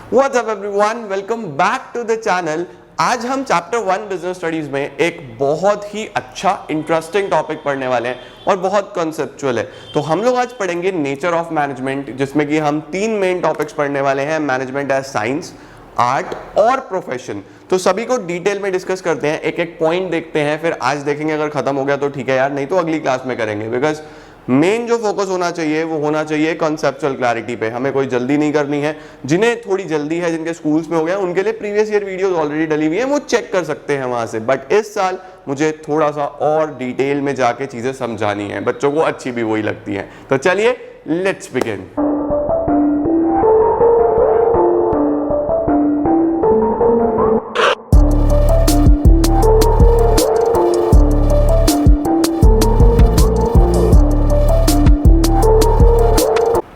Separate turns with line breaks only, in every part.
What's up everyone? Welcome back to the channel. आज हम chapter 1 business studies में एक बहुत ही अच्छा इंटरेस्टिंग टॉपिक पढ़ने वाले हैं और बहुत कॉन्सेप्चुअल है। तो हम लोग आज पढ़ेंगे नेचर ऑफ मैनेजमेंट, जिसमें कि हम 3 मेन टॉपिक्स पढ़ने वाले हैं, मैनेजमेंट एज साइंस, आर्ट और प्रोफेशन। तो सभी को डिटेल में डिस्कस करते हैं, एक एक पॉइंट देखते हैं, फिर आज देखेंगे, अगर खत्म हो गया तो ठीक है यार, नहीं तो अगली क्लास में करेंगे। बिकॉज मेन जो फोकस होना चाहिए वो होना चाहिए कॉन्सेप्चुअल क्लैरिटी पे। हमें कोई जल्दी नहीं करनी है। जिन्हें थोड़ी जल्दी है, जिनके स्कूल्स में हो गया, उनके लिए प्रीवियस ईयर वीडियोस ऑलरेडी डली हुई है, वो चेक कर सकते हैं वहां से। बट इस साल मुझे थोड़ा सा और डिटेल में जाके चीजें समझानी है, बच्चों को अच्छी भी वही लगती है। तो चलिए लेट्स बिगिन।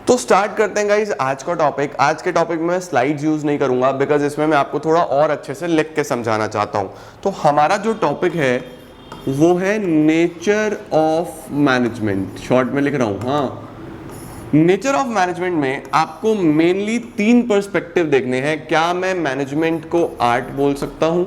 तो स्टार्ट करते हैं गाइस आज का टॉपिक। आज के टॉपिक में मैं स्लाइड्स यूज नहीं करूंगा, बिकॉज इसमें मैं आपको थोड़ा और अच्छे से लिख के समझाना चाहता हूं। तो हमारा जो टॉपिक है वो है नेचर ऑफ मैनेजमेंट। शॉर्ट में लिख रहा हूं। हाँ, नेचर ऑफ मैनेजमेंट में आपको मेनली 3 पर्सपेक्टिव देखने हैं। क्या मैं मैनेजमेंट को आर्ट बोल सकता हूं,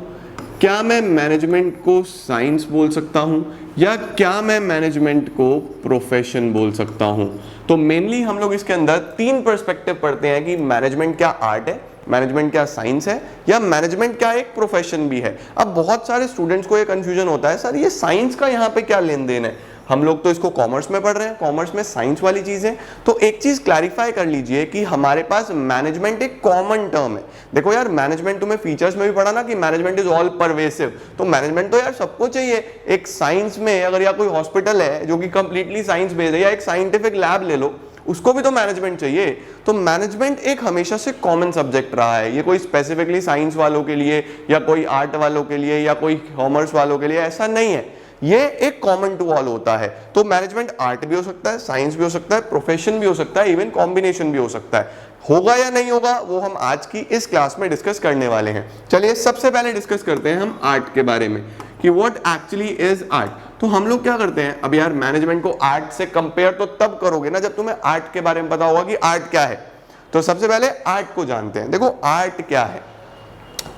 क्या मैं मैनेजमेंट को साइंस बोल सकता हूं, या क्या मैं मैनेजमेंट को प्रोफेशन बोल सकता हूं। तो मेनली हम लोग इसके अंदर 3 पर्सपेक्टिव पढ़ते हैं कि मैनेजमेंट क्या आर्ट है, मैनेजमेंट क्या साइंस है, या मैनेजमेंट क्या एक प्रोफेशन भी है। अब बहुत सारे स्टूडेंट्स को ये कंफ्यूजन होता है, सर ये साइंस का यहाँ पे क्या लेन देन है, हम लोग तो इसको कॉमर्स में पढ़ रहे हैं, कॉमर्स में साइंस वाली चीज है। तो एक चीज क्लैरिफाई कर लीजिए कि हमारे पास मैनेजमेंट एक कॉमन टर्म है। देखो यार, मैनेजमेंट तुम्हें फीचर्स में भी पढ़ा ना कि मैनेजमेंट इज ऑल परवेसिव, तो मैनेजमेंट तो यार सबको चाहिए। एक साइंस में अगर या कोई हॉस्पिटल है जो कि कंप्लीटली साइंस बेस्ड है, या एक साइंटिफिक लैब ले लो, उसको भी तो मैनेजमेंट चाहिए। तो मैनेजमेंट एक हमेशा से कॉमन सब्जेक्ट रहा है। ये कोई स्पेसिफिकली साइंस वालों के लिए या कोई आर्ट वालों के लिए या कोई कॉमर्स वालों के लिए ऐसा नहीं है, ये एक कॉमन टू ऑल होता है। तो मैनेजमेंट आर्ट भी हो सकता है, साइंस भी हो सकता है, प्रोफेशन भी हो सकता है, इवन कॉम्बिनेशन भी हो सकता है। होगा या नहीं होगा वो हम आज की इस क्लास में डिस्कस करने वाले हैं। चलिए सबसे पहले डिस्कस करते हैं हम आर्ट के बारे में कि व्हाट एक्चुअली इज आर्ट। तो हम लोग क्या करते हैं, अब यार मैनेजमेंट को आर्ट से कंपेयर तो तब करोगे ना जब तुम्हें आर्ट के बारे में पता होगा कि आर्ट क्या है। तो सबसे पहले आर्ट को जानते हैं। देखो आर्ट क्या है।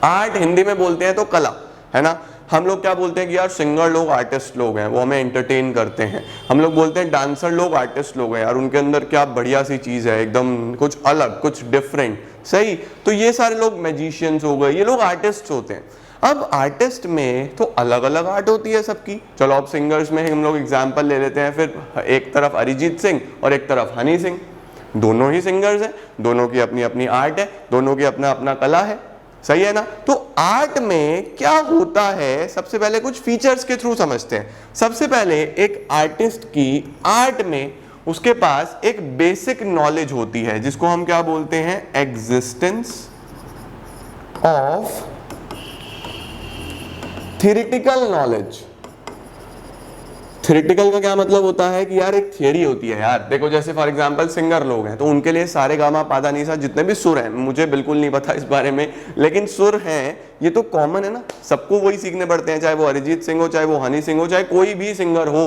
आर्ट हिंदी में बोलते हैं तो कला, है ना। हम लोग क्या बोलते हैं कि यार सिंगर लोग आर्टिस्ट लोग हैं, वो हमें एंटरटेन करते हैं। हम लोग बोलते हैं डांसर लोग आर्टिस्ट लोग हैं, यार उनके अंदर क्या बढ़िया सी चीज़ है, एकदम कुछ अलग, कुछ डिफरेंट, सही। तो ये सारे लोग मैजिशियंस हो गए, ये लोग आर्टिस्ट होते हैं। अब आर्टिस्ट में तो अलग अलग आर्ट होती है सबकी। चलो अब सिंगर्स में हम लोग एग्जाम्पल ले लेते हैं। फिर एक तरफ अरिजीत सिंह और एक तरफ हनी सिंह, दोनों ही सिंगर्स हैं, दोनों की अपनी अपनी आर्ट है, दोनों की अपना अपना कला है, सही है ना। तो आर्ट में क्या होता है, सबसे पहले कुछ फीचर्स के थ्रू समझते हैं। सबसे पहले एक आर्टिस्ट की आर्ट में उसके पास एक बेसिक नॉलेज होती है, जिसको हम क्या बोलते हैं, existence of theoretical knowledge. Theoretical का क्या मतलब होता है कि यार एक थियरी होती है यार। देखो जैसे फॉर एग्जांपल सिंगर लोग हैं, तो उनके लिए सारे गामा पादा नीसा जितने भी सुर हैं, मुझे बिल्कुल नहीं पता इस बारे में, लेकिन सुर हैं ये तो कॉमन है ना, सबको वही सीखने पड़ते हैं। चाहे वो अरिजीत सिंह हो, चाहे वो हनी सिंह हो, चाहे कोई भी सिंगर हो,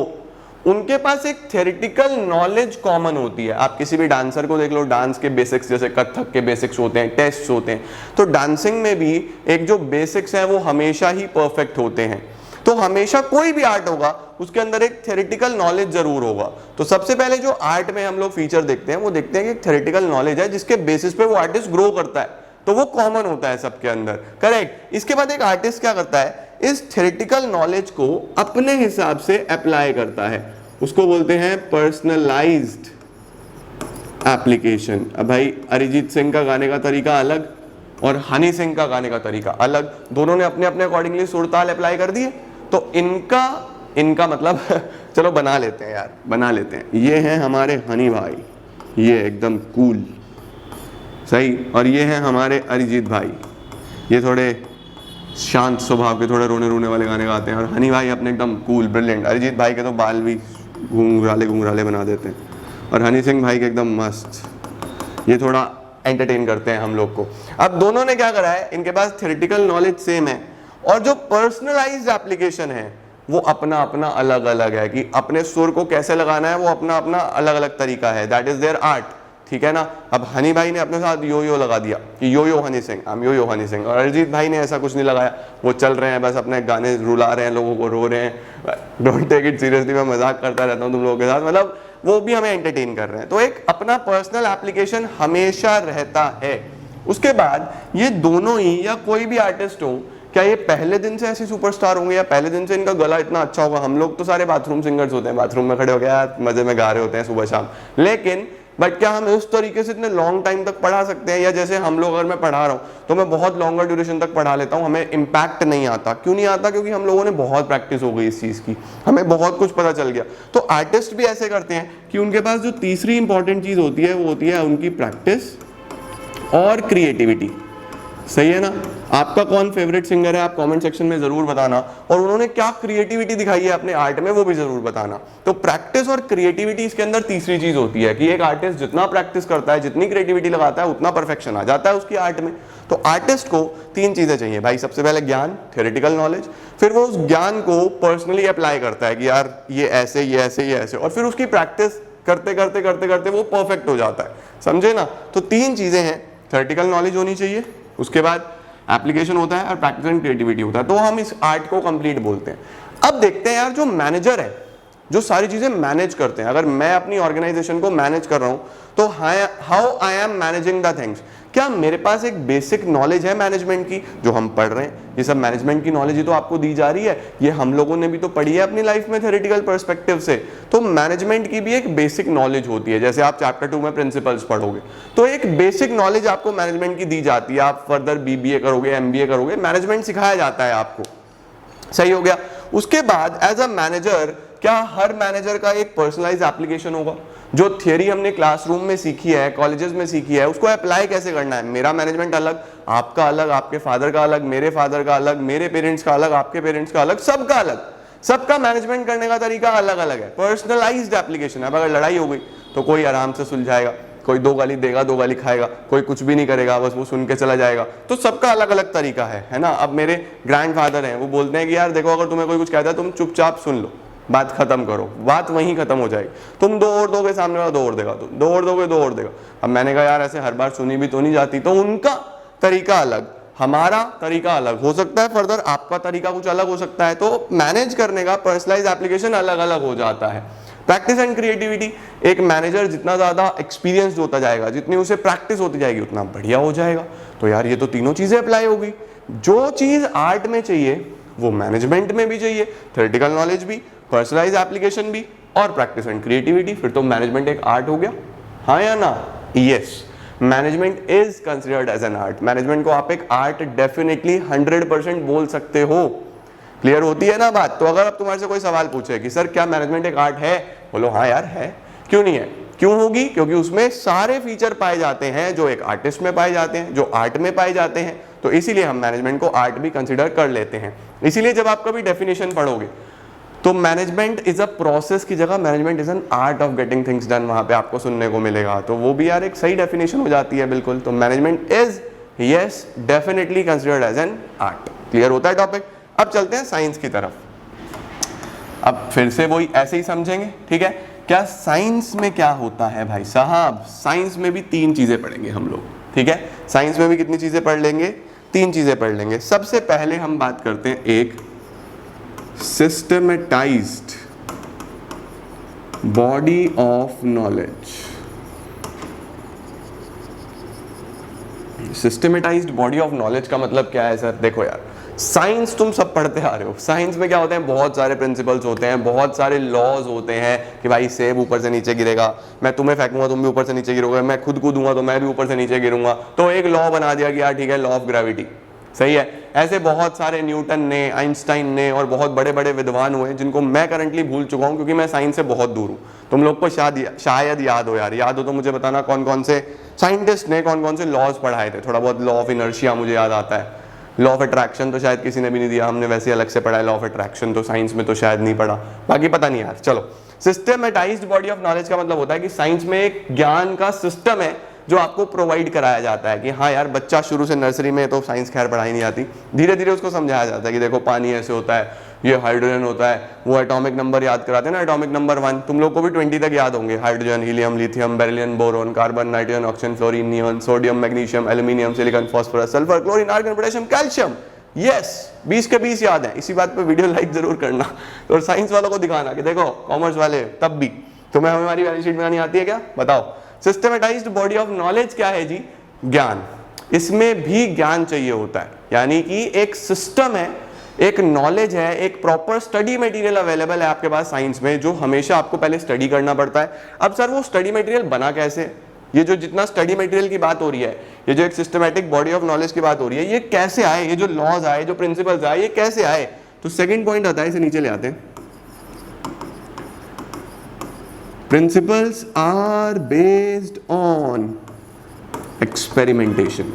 उनके पास एक थ्योरेटिकल नॉलेज कॉमन होती है। आप किसी भी डांसर को देख लो, डांस के बेसिक्स जैसे कथक के बेसिक्स होते हैं, टेस्ट होते हैं, तो डांसिंग में भी एक जो बेसिक्स है वो हमेशा ही परफेक्ट होते हैं। तो हमेशा कोई भी आर्ट होगा उसके अंदर एक थ्योरेटिकल नॉलेज जरूर होगा। तो सबसे पहले जो आर्ट में हम लोग फीचर देखते हैं वो देखते हैं कि एक थ्योरेटिकल नॉलेज है जिसके बेसिस पे वो आर्टिस्ट ग्रो करता है, तो वो कॉमन होता है सबके अंदर, करेक्ट। इसके बाद एक आर्टिस्ट क्या करता है, इस थ्योरेटिकल नॉलेज को अपने हिसाब से अप्लाई करता है, उसको बोलते हैं पर्सनलाइज्ड एप्लीकेशन। अब भाई अरिजीत सिंह का गाने का तरीका अलग और हनी सिंह का गाने का तरीका अलग, दोनों ने अपने अपने अकॉर्डिंगली सुर ताल अप्लाई कर दिए। तो इनका मतलब चलो बना लेते हैं यार, बना लेते हैं। ये हैं हमारे हनी भाई, ये एकदम कूल, सही। और ये हैं हमारे अरिजीत भाई, ये थोड़े शांत स्वभाव के, थोड़े रोने रोने वाले गाने गाते हैं। और हनी भाई अपने एकदम कूल ब्रिलियंट। अरिजीत भाई के तो बाल भी घुंघराले घुंघराले बना देते हैं, और हनी सिंह भाई के एकदम मस्त, ये थोड़ा एंटरटेन करते हैं हम लोग को। अब दोनों ने क्या करा है, इनके पास थ्योरेटिकल नॉलेज सेम है, और जो पर्सनलाइज्ड एप्लीकेशन है वो अपना अपना अलग अलग है, कि अपने सुर को कैसे लगाना है वो अपना अपना अलग अलग तरीका है। That is their art. ठीक है ना। अब हनी भाई ने अपने साथ यो यो लगा दिया कि यो यो हनी सिंह, हम यो यो हनी सिंह, और अरिजीत भाई ने ऐसा कुछ नहीं लगाया, वो चल रहे हैं बस अपने गाने रुला रहे हैं, लोगों को रो रहे हैं। डोंट टेक इट सीरियसली, मैं मजाक करता रहता हूँ तुम लोगों के साथ, मतलब वो भी हमें एंटरटेन कर रहे हैं। तो एक अपना पर्सनल एप्लीकेशन हमेशा रहता है। उसके बाद ये दोनों ही या कोई भी आर्टिस्ट हो, क्या ये पहले दिन से ऐसे सुपरस्टार होंगे या पहले दिन से इनका गला इतना अच्छा होगा? हम लोग तो सारे बाथरूम सिंगर्स होते हैं, बाथरूम में खड़े हो गया मजे में गा रहे होते हैं सुबह शाम, लेकिन बट क्या हम उस तरीके से इतने लॉन्ग टाइम तक पढ़ा सकते हैं? या जैसे हम लोग, अगर मैं पढ़ा रहा हूँ तो मैं बहुत लॉन्गर ड्यूरेशन तक पढ़ा लेता हूँ, हमें इम्पैक्ट नहीं आता। क्यों नहीं आता? क्योंकि हम लोगों ने बहुत प्रैक्टिस हो गई इस चीज़ की, हमें बहुत कुछ पता चल गया। तो आर्टिस्ट भी ऐसे करते हैं कि उनके पास जो तीसरी इंपॉर्टेंट चीज़ होती है वो होती है उनकी प्रैक्टिस और क्रिएटिविटी। सही है ना? आपका कौन फेवरेट सिंगर है आप कमेंट सेक्शन में जरूर बताना, और उन्होंने क्या क्रिएटिविटी दिखाई है अपने आर्ट में वो भी जरूर बताना। तो प्रैक्टिस और क्रिएटिविटी इसके अंदर तीसरी चीज होती है कि एक आर्टिस्ट जितना प्रैक्टिस करता है, जितनी क्रिएटिविटी लगाता है, उतना परफेक्शन आ जाता है उसकी आर्ट में। तो आर्टिस्ट को तीन चीजें चाहिए भाई, सबसे पहले ज्ञान, थ्योरेटिकल नॉलेज, फिर वो उस ज्ञान को पर्सनली अप्लाई करता है कि यार ये ऐसे ये ऐसे ये ऐसे, और फिर उसकी प्रैक्टिस करते करते करते करते वो परफेक्ट हो जाता है। समझे ना? तो तीन चीजें हैं, थ्योरेटिकल नॉलेज होनी चाहिए, उसके बाद एप्लीकेशन होता है, और प्रैक्टिस एंड क्रिएटिविटी होता है। तो हम इस आर्ट को कंप्लीट बोलते हैं। अब देखते हैं यार, जो मैनेजर है, जो सारी चीजें मैनेज करते हैं, अगर मैं अपनी ऑर्गेनाइजेशन को मैनेज कर रहा हूं तो how I am managing the things, क्या मेरे पास एक बेसिक नॉलेज है मैनेजमेंट की जो हम पढ़ रहे हैं? ये सब मैनेजमेंट की नॉलेज ही तो आपको दी जा रही है, ये हम लोगों ने भी तो पढ़ी है अपनी लाइफ में थ्योरेटिकल पर्सपेक्टिव से। तो मैनेजमेंट की भी एक बेसिक नॉलेज होती है, जैसे आप चैप्टर 2 में प्रिंसिपल्स पढ़ोगे तो एक बेसिक नॉलेज आपको मैनेजमेंट की दी जाती है। आप फर्दर बीबीए करोगे, एमबीए करोगे, मैनेजमेंट सिखाया जाता है आपको। सही हो गया। उसके बाद एज अ मैनेजर, क्या हर मैनेजर का एक पर्सनलाइज एप्लीकेशन होगा? जो थियरी हमने क्लासरूम में सीखी है, कॉलेजेस में सीखी है, उसको अप्लाई कैसे करना है? मेरा मैनेजमेंट अलग, आपका अलग, आपके फादर का अलग, मेरे फादर का अलग, मेरे पेरेंट्स का अलग, आपके पेरेंट्स का अलग, सबका अलग, सबका मैनेजमेंट करने का तरीका अलग अलग है। पर्सनलाइज्ड एप्लीकेशन है। अब अगर लड़ाई हो गई तो कोई आराम से सुलझाएगा, कोई 2 गाली देगा, 2 गाली खाएगा, कोई कुछ भी नहीं करेगा, बस वो सुन के चला जाएगा। तो सबका अलग अलग तरीका है ना? अब मेरे ग्रैंडफादर हैं, वो बोलते हैं कि यार देखो, अगर तुम्हें कोई कुछ कहता है तुम चुपचाप सुन लो, बात खत्म करो, बात वहीं खत्म हो जाएगी। तुम 2 और दोगे, सामने वाला 2 और देगा, तुम 2 और दोगे, 2 और देगा। अब मैंने कहा यार ऐसे हर बार सुनी भी तो नहीं जाती। तो उनका तरीका अलग, हमारा तरीका अलग हो सकता है, फर्दर आपका तरीका कुछ अलग हो सकता है। तो मैनेज करने का पर्सनलाइज एप्लीकेशन अलग अलग हो जाता है। प्रैक्टिस एंड क्रिएटिविटी, एक मैनेजर जितना ज्यादा एक्सपीरियंस होता जाएगा, जितनी उसे प्रैक्टिस होती जाएगी, उतना बढ़िया हो जाएगा। तो यार ये तो तीनों चीजें अप्लाई होगी। जो चीज आर्ट में चाहिए वो मैनेजमेंट में भी चाहिए, थ्योरेटिकल नॉलेज भी, पर्सनलाइज एप्लीकेशन भी, और प्रैक्टिस एंड क्रिएटिविटी। फिर तो मैनेजमेंट एक आर्ट हो गया, हाँ या ना? Yes, management is considered as an art. Management को आप एक आर्ट डेफिनेटली 100% बोल सकते हो। क्लियर होती है ना बात? तो अगर अब तुम्हारे से कोई सवाल पूछे कि सर क्या मैनेजमेंट एक आर्ट है, बोलो हाँ यार है। क्यों नहीं है? क्यों होगी? क्योंकि उसमें सारे फीचर पाए जाते हैं जो एक आर्टिस्ट में पाए जाते हैं, जो आर्ट में पाए जाते हैं। तो इसीलिए हम मैनेजमेंट को आर्ट भी कंसिडर कर लेते हैं। इसीलिए जब आप कभी डेफिनेशन पढ़ोगे तो मैनेजमेंट इज अ प्रोसेस की जगह management is an art of getting things done वहां पे आपको सुनने को मिलेगा। तो वो भी यार एक सही डेफिनेशन हो जाती है बिल्कुल। तो management is yes definitely considered as an art. Clear होता है टॉपिक? अब चलते हैं साइंस की तरफ। अब फिर से वही ऐसे ही समझेंगे, ठीक है? क्या साइंस में क्या होता है भाई साहब? साइंस में भी 3 चीजें पढ़ेंगे हम लोग, ठीक है? साइंस में भी कितनी चीजें पढ़ लेंगे? 3 चीजें पढ़ लेंगे। सबसे पहले हम बात करते हैं एक systematised body of knowledge. Systematised body of knowledge का मतलब क्या है सर? देखो यार, साइंस तुम सब पढ़ते आ रहे हो। साइंस में क्या होते हैं? बहुत सारे प्रिंसिपल्स होते हैं, बहुत सारे लॉज होते हैं कि भाई सेब ऊपर से नीचे गिरेगा, मैं तुम्हें फेंकूंगा तुम भी ऊपर से नीचे गिरोगे, मैं खुद कूदूंगा तो मैं भी ऊपर से नीचे गिरूंगा। तो एक लॉ बना दिया कि यार ठीक है, लॉ ऑफ ग्रेविटी। सही है। ऐसे बहुत सारे न्यूटन ने, आइंस्टाइन ने और बहुत बड़े बड़े विद्वान हुए जिनको मैं करंटली भूल चुका हूं क्योंकि मैं साइंस से बहुत दूर हूं। तुम लोग को शायद याद हो यार, याद हो तो मुझे बताना कौन कौन से साइंटिस्ट ने कौन कौन से लॉज पढ़ाए थे। थोड़ा बहुत लॉ ऑफ इनर्शिया मुझे याद आता है, लॉ ऑफ अट्रैक्शन तो शायद किसी ने भी नहीं दिया, हमने वैसे अलग से पढ़ा है लॉ ऑफ अट्रैक्शन, तो साइंस में तो शायद नहीं पढ़ा, बाकी पता नहीं यार। चलो, सिस्टमेटाइज्ड बॉडी ऑफ नॉलेज का मतलब होता है कि साइंस में एक ज्ञान का सिस्टम है जो आपको प्रोवाइड कराया जाता है कि हाँ यार, बच्चा शुरू से नर्सरी में तो साइंस खैर पढ़ाई नहीं आती, धीरे धीरे उसको समझाया जाता है कि देखो पानी ऐसे होता है, ये हाइड्रोजन होता है, वो एटॉमिक नंबर याद कराते हैं ना, एटॉमिक नंबर 1, तुम लोग को भी 20 तक याद होंगे, hydrogen, helium, lithium, beryllium, boron, carbon, nitrogen, oxygen, fluorine, neon, sodium, magnesium, aluminium, silicon, phosphorus, sulphur, chlorine, argon, potassium, calcium. Yes, 20 के 20 याद है। इसी बात पे वीडियो लाइक जरूर करना और साइंस वालों को दिखाना कि देखो कॉमर्स वाले तब भी तुम्हें हमारी बैलेंस शीट बनानी आती है क्या, बताओ। सिस्टमेटाइज्ड बॉडी ऑफ नॉलेज क्या है जी, ज्ञान। इसमें भी ज्ञान चाहिए होता है, यानी कि एक सिस्टम है, एक नॉलेज है, एक प्रॉपर स्टडी मटेरियल अवेलेबल है आपके पास साइंस में, जो हमेशा आपको पहले स्टडी करना पड़ता है। अब सर वो स्टडी मटेरियल बना कैसे, ये जो जितना स्टडी मटेरियल की बात हो रही है, ये जो एक सिस्टमैटिक बॉडी ऑफ नॉलेज की बात हो रही है, ये कैसे आए, ये जो लॉज आए, जो प्रिंसिपल्स आए, ये कैसे आए। तो सेकंड पॉइंट आता है, इसे नीचे ले आते हैं। Principles are based on experimentation.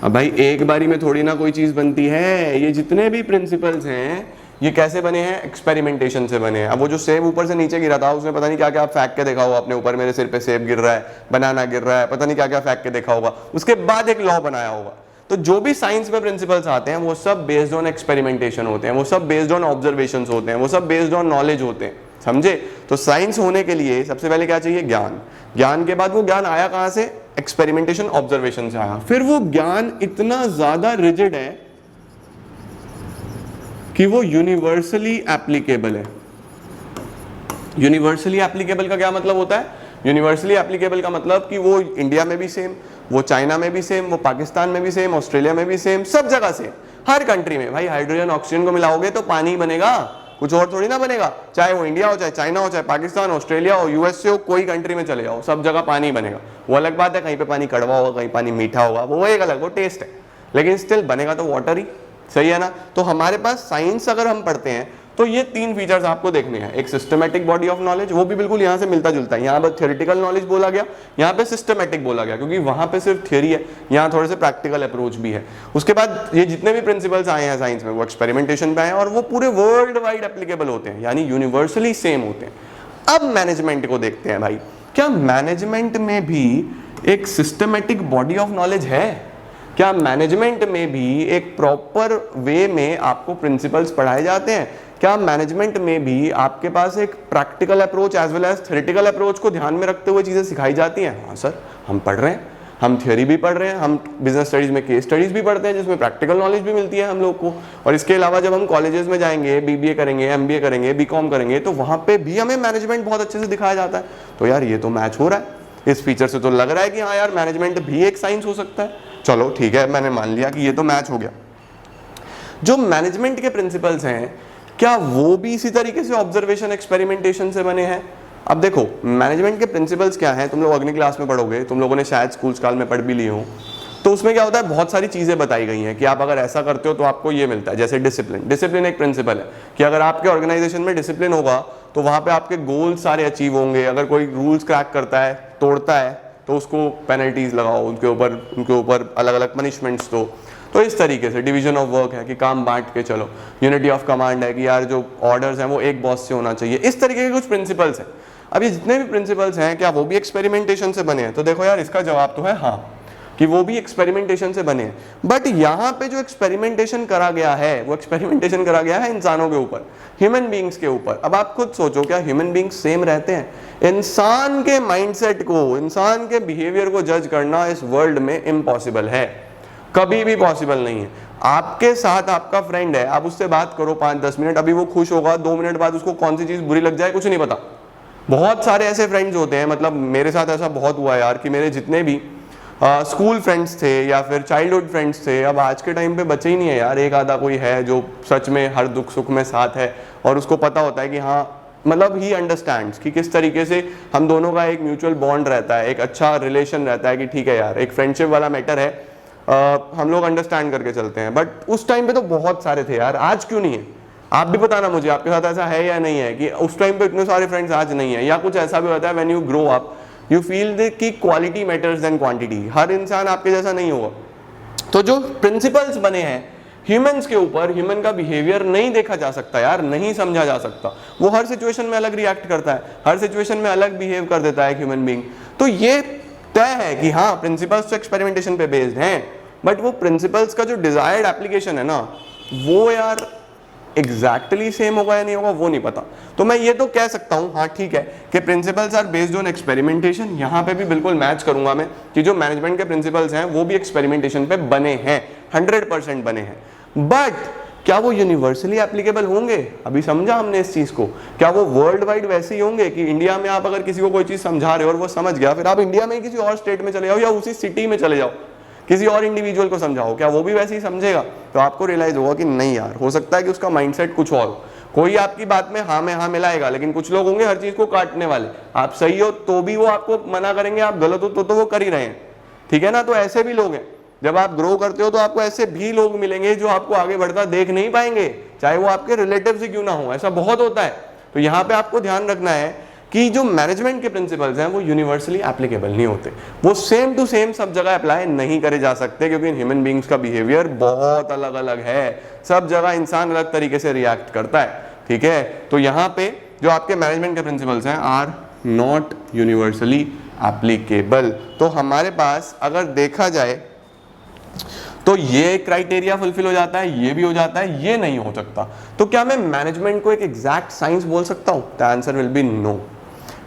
अब भाई एक बारी में थोड़ी ना कोई चीज बनती है, ये जितने भी प्रिंसिपल्स हैं ये कैसे बने हैं, एक्सपेरिमेंटेशन से बने हैं। अब वो जो सेब ऊपर से नीचे गिरा था, उसने पता नहीं क्या क्या फेंक के देखा होगा अपने ऊपर, मेरे सिर पे सेब गिर रहा है, बनाना गिर रहा है, पता नहीं क्या क्या फेंक के देखा होगा, उसके बाद एक लॉ बनाया होगा। तो जो भी साइंस में प्रिंसिपल्स आते हैं वो सब बेस्ड ऑन एक्सपेरिमेंटेशन होते हैं, वो सब बेस्ड ऑन ऑब्जर्वेशन होते हैं, वो सब बेस्ड ऑन नॉलेज होते हैं, समझे। तो साइंस होने के लिए सबसे पहले क्या चाहिए, ज्ञान। ज्ञान के बाद वो ज्ञान आया कहां से, एक्सपेरिमेंटेशन, ऑब्जर्वेशन से आया। फिर वो ज्ञान इतना ज्यादा रिजिड है कि वो यूनिवर्सली एप्लीकेबल है। यूनिवर्सली एप्लीकेबल का क्या मतलब होता है, यूनिवर्सली एप्लीकेबल का मतलब कि वो इंडिया में भी सेम, वो चाइना में भी सेम, वो पाकिस्तान में भी सेम, ऑस्ट्रेलिया में भी सेम, सब जगह सेम, हर कंट्री में। भाई हाइड्रोजन ऑक्सीजन को मिलाओगे तो पानी बनेगा, कुछ और थोड़ी ना बनेगा। चाहे वो इंडिया हो, चाहे चाइना हो, चाहे पाकिस्तान, ऑस्ट्रेलिया हो, यूएसए हो, कोई कंट्री में चले जाओ, सब जगह पानी बनेगा। वो अलग बात है, कहीं पे पानी कड़वा होगा, कहीं पानी मीठा होगा, वो एक अलग, वो टेस्ट है, लेकिन स्टिल बनेगा तो वाटर ही, सही है ना। तो हमारे पास साइंस अगर हम पढ़ते हैं तो ये तीन फीचर्स आपको देखने हैं। एक सिस्टमैटिक बॉडी ऑफ नॉलेज, वो भी बिल्कुल यहाँ से मिलता जुलता है। यहाँ पर थ्योरेटिकल नॉलेज बोला गया, यहाँ पे सिस्टमैटिक बोला गया, क्योंकि वहाँ पे सिर्फ थ्योरी है, यहाँ थोड़े से प्रैक्टिकल अप्रोच भी है। उसके बाद ये जितने भी प्रिंसिपल्स आए हैं साइंस में वो एक्सपेरिमेंटेशन पे आए और वो पूरे वर्ल्ड वाइड एप्लीकेबल होते हैं, यानी यूनिवर्सली सेम होते हैं। अब मैनेजमेंट को देखते हैं भाई, क्या मैनेजमेंट में भी एक सिस्टमैटिक बॉडी ऑफ नॉलेज है? क्या मैनेजमेंट में भी एक प्रॉपर वे में आपको प्रिंसिपल्स पढ़ाए जाते हैं? क्या मैनेजमेंट में भी आपके पास एक practical approach as well as theoretical approach को ध्यान में रखते हुए चीजें सिखाई जाती हैं? हाँ सर, हम पढ़ रहे हैं, हम थ्योरी भी पढ़ रहे हैं, हम बिजनेस स्टडीज में केस स्टडीज भी पढ़ते हैं जिसमें प्रैक्टिकल नॉलेज भी मिलती है हम लोग को। और इसके अलावा जब हम कॉलेजेस में जाएंगे, बीबीए करेंगे, एमबीए करेंगे, बीकॉम करेंगे, तो वहां पे भी हमें मैनेजमेंट बहुत अच्छे से दिखाया जाता है। तो यार ये तो मैच हो रहा है, इस फीचर से तो लग रहा है कि हाँ यार मैनेजमेंट भी एक साइंस हो सकता है। चलो ठीक है, मैंने मान लिया कि ये तो मैच हो गया। जो मैनेजमेंट के प्रिंसिपल्स हैं, क्या वो भी इसी तरीके से ऑब्जर्वेशन एक्सपेरिमेंटेशन से बने हैं? अब देखो मैनेजमेंट के प्रिंसिपल्स क्या हैं, तुम लोग अगली क्लास में पढ़ोगे, तुम लोगों ने शायद स्कूल काल में पढ़ भी लिए हो। तो उसमें क्या होता है, बहुत सारी चीजें बताई गई हैं कि आप अगर ऐसा करते हो तो आपको ये मिलता है। जैसे डिसिप्लिन, डिसिप्लिन एक प्रिंसिपल है कि अगर आपके ऑर्गेनाइजेशन में डिसिप्लिन होगा तो वहां पे आपके गोल्स सारे अचीव होंगे। अगर कोई रूल्स क्रैक करता है, तोड़ता है, तो उसको पेनल्टीज लगाओ, उनके ऊपर अलग अलग पनिशमेंट्स दो। तो इस तरीके से डिवीजन ऑफ वर्क है कि काम बांट के चलो। यूनिटी ऑफ कमांड है कि यार जो ऑर्डर्स हैं वो एक बॉस से होना चाहिए। इस तरीके के कुछ प्रिंसिपल्स हैं। अब ये जितने भी प्रिंसिपल्स हैं, क्या वो भी एक्सपेरिमेंटेशन से बने हैं? तो देखो यार, इसका जवाब तो है हाँ, कि वो भी एक्सपेरिमेंटेशन से बने हैं। बट यहाँ पे जो एक्सपेरिमेंटेशन करा गया है, वो एक्सपेरिमेंटेशन करा गया है इंसानों के ऊपर, ह्यूमन बींग्स के ऊपर। अब आप खुद सोचो, क्या ह्यूमन बींग्स सेम रहते हैं? इंसान के माइंडसेट को, इंसान के बिहेवियर को जज करना इस वर्ल्ड में इम्पॉसिबल है, कभी भी पॉसिबल नहीं है। आपके साथ आपका फ्रेंड है, आप उससे बात करो 5-10 मिनट, अभी वो खुश होगा, 2 मिनट बाद उसको कौन सी चीज बुरी लग जाए कुछ नहीं पता। बहुत सारे ऐसे फ्रेंड्स होते हैं, मतलब मेरे साथ ऐसा बहुत हुआ यार कि मेरे जितने भी स्कूल फ्रेंड्स थे या फिर चाइल्डहुड फ्रेंड्स थे, अब आज के टाइम पे बचे ही नहीं है यार। एक आधा कोई है जो सच में हर दुख सुख में साथ है और उसको पता होता है कि हाँ, मतलब ही अंडरस्टैंड्स कि किस तरीके से हम दोनों का एक म्यूचुअल बॉन्ड रहता है, एक अच्छा रिलेशन रहता है कि ठीक है यार, एक फ्रेंडशिप वाला मैटर है, हम लोग अंडरस्टैंड करके चलते हैं। बट उस टाइम पे तो बहुत सारे थे यार, आज क्यों नहीं है? आप भी बताना मुझे, आपके साथ ऐसा है या नहीं है कि उस टाइम पे इतने सारे फ्रेंड्स आज नहीं है? या कुछ ऐसा भी होता है when you grow up you feel कि क्वालिटी मैटर्स देन क्वांटिटी, हर इंसान आपके जैसा नहीं होगा। तो जो प्रिंसिपल्स बने हैं ह्यूमंस के ऊपर, ह्यूमन का बिहेवियर नहीं देखा जा सकता यार, नहीं समझा जा सकता। वो हर सिचुएशन में अलग रिएक्ट करता है, हर सिचुएशन में अलग बिहेव कर देता है ह्यूमन बीइंग। तो ये तय है कि हाँ, प्रिंसिपल्स तो एक्सपेरिमेंटेशन पे बेस्ड हैं, बट वो प्रिंसिपल्स का जो डिजायर्ड एप्लीकेशन है ना, वो यार एग्जैक्टली सेम होगा या नहीं होगा वो नहीं पता। तो मैं ये तो कह सकता हूँ हाँ ठीक है कि principles are based on experimentation, यहाँ पे भी बिल्कुल मैच करूंगा मैं कि जो मैनेजमेंट के प्रिंसिपल्स हैं वो भी एक्सपेरिमेंटेशन पे बने हैं, 100% बने हैं। बट क्या वो यूनिवर्सली एप्लीकेबल होंगे? अभी समझा हमने इस चीज को। क्या वो वर्ल्ड वाइड वैसे ही होंगे कि इंडिया में आप अगर किसी को कोई चीज समझा रहे हो और वो समझ गया, फिर आप इंडिया में ही किसी और स्टेट में चले जाओ या उसी सिटी में चले जाओ, किसी और इंडिविजुअल को समझाओ, क्या वो भी वैसे ही समझेगा? तो आपको रियलाइज होगा कि नहीं यार, हो सकता है कि उसका माइंडसेट कुछ और हो। कोई आपकी बात में हाँ में हाँ मिलाएगा, लेकिन कुछ लोग होंगे हर चीज को काटने वाले। आप सही हो तो भी वो आपको मना करेंगे, आप गलत हो तो वो कर ही रहे हैं, ठीक है ना? तो ऐसे भी लोग हैं। जब आप ग्रो करते हो तो आपको ऐसे भी लोग मिलेंगे जो आपको आगे बढ़ता देख नहीं पाएंगे, चाहे वो आपके रिलेटिव्स ही क्यों ना हो, ऐसा बहुत होता है। तो यहाँ पे आपको ध्यान रखना है कि जो मैनेजमेंट के प्रिंसिपल्स हैं वो यूनिवर्सली एप्लीकेबल नहीं होते, वो सेम टू सेम सब जगह अप्लाई नहीं करे जा सकते, क्योंकि ह्यूमन बींग्स का बिहेवियर बहुत अलग अलग है, सब जगह इंसान अलग तरीके से रिएक्ट करता है, ठीक है? तो यहाँ पे जो आपके मैनेजमेंट के प्रिंसिपल्स हैं आर नॉट यूनिवर्सली एप्लीकेबल। तो हमारे पास अगर देखा जाए तो ये क्राइटेरिया फुलफिल हो जाता है, ये भी हो जाता है, ये नहीं हो सकता। तो क्या मैं मैनेजमेंट को एक एग्जैक्ट साइंस बोल सकता हूं? The answer will be no.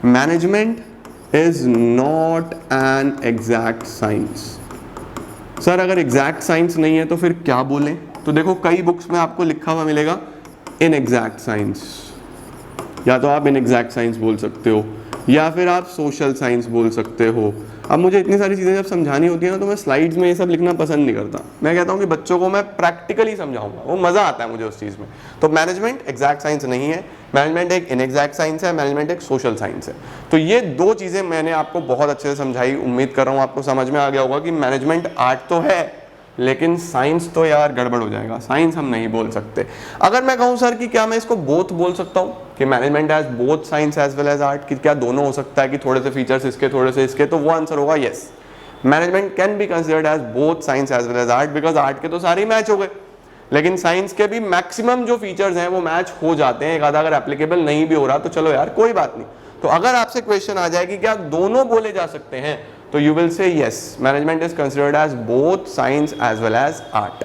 Management is not an exact science. Sir अगर एग्जैक्ट साइंस नहीं है तो फिर क्या बोलें? तो देखो कई बुक्स में आपको लिखा हुआ मिलेगा इन एग्जैक्ट साइंस, या तो आप इन एग्जैक्ट साइंस बोल सकते हो या फिर आप सोशल साइंस बोल सकते हो। अब मुझे इतनी सारी चीज़ें जब समझानी होती है ना तो मैं स्लाइड्स में ये सब लिखना पसंद नहीं करता। मैं कहता हूँ कि बच्चों को मैं प्रैक्टिकली समझाऊंगा, वो मज़ा आता है मुझे उस चीज़ में। तो मैनेजमेंट एग्जैक्ट साइंस नहीं है, मैनेजमेंट एक इनएग्जैक्ट साइंस है, मैनेजमेंट एक सोशल साइंस है। तो ये दो चीज़ें मैंने आपको बहुत अच्छे से समझाई, उम्मीद कर रहा हूँ आपको समझ में आ गया होगा कि मैनेजमेंट आर्ट तो है लेकिन साइंस तो यार गड़बड़ हो जाएगा, साइंस हम नहीं बोल सकते। अगर मैं कहूँ सर कि क्या मैं इसको बोथ बोल सकता हूँ कि management as both science as well as art, कि क्या दोनों हो सकता है कि थोड़े से फीचर्स इसके थोड़े से इसके, तो वो आंसर होगा yes, management can be considered as both science as well as art, because art के तो सारे मैच हो गए, लेकिन साइंस के भी मैक्सिमम जो फीचर्स हैं वो मैच हो जाते हैं। एक आधा अगर एप्लीकेबल नहीं भी हो रहा तो चलो यार कोई बात नहीं। तो अगर आपसे क्वेश्चन आ जाए कि क्या दोनों बोले जा सकते हैं, तो you will say yes, management is considered as both science as well as art,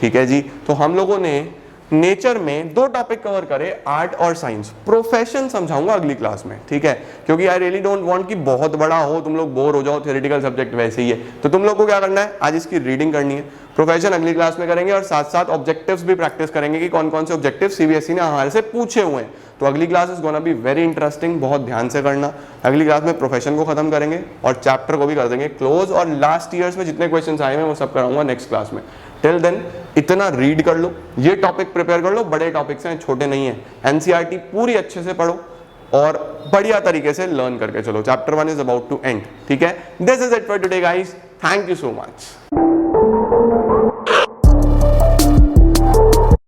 ठीक है जी। तो हम लोगों ने नेचर में दो टॉपिक कवर करे, आर्ट और साइंस। प्रोफेशन समझाऊंगा अगली क्लास में, ठीक है, क्योंकि आई रियली डोंट वांट कि बहुत बड़ा हो, तुम लोग बोर हो जाओ, थ्योरेटिकल सब्जेक्ट वैसे ही है। तो तुम लोग को क्या करना है, आज इसकी रीडिंग करनी है, प्रोफेशन अगली क्लास में करेंगे और साथ साथ ऑब्जेक्टिव्स भी प्रैक्टिस करेंगे कि कौन कौन से ऑब्जेक्टिव सीबीएसई ने हमारे से पूछे हुए हैं। तो अगली class is gonna be very interesting, बहुत ध्यान से करना। अगली क्लास में प्रोफेशन को खत्म करेंगे और चैप्टर को भी कर देंगे क्लोज, और लास्ट ईयर्स में जितने क्वेश्चन आए हैं वो सब कराऊंगा नेक्स्ट क्लास में। टिल देन इतना रीड कर लो, ये टॉपिक प्रिपेयर कर लो, बड़े टॉपिक्स हैं, छोटे नहीं है। एनसीईआरटी पूरी अच्छे से पढ़ो और बढ़िया तरीके से लर्न करके चलो। Chapter 1 is about to end, ठीक है। This is it for today guys, thank you so much.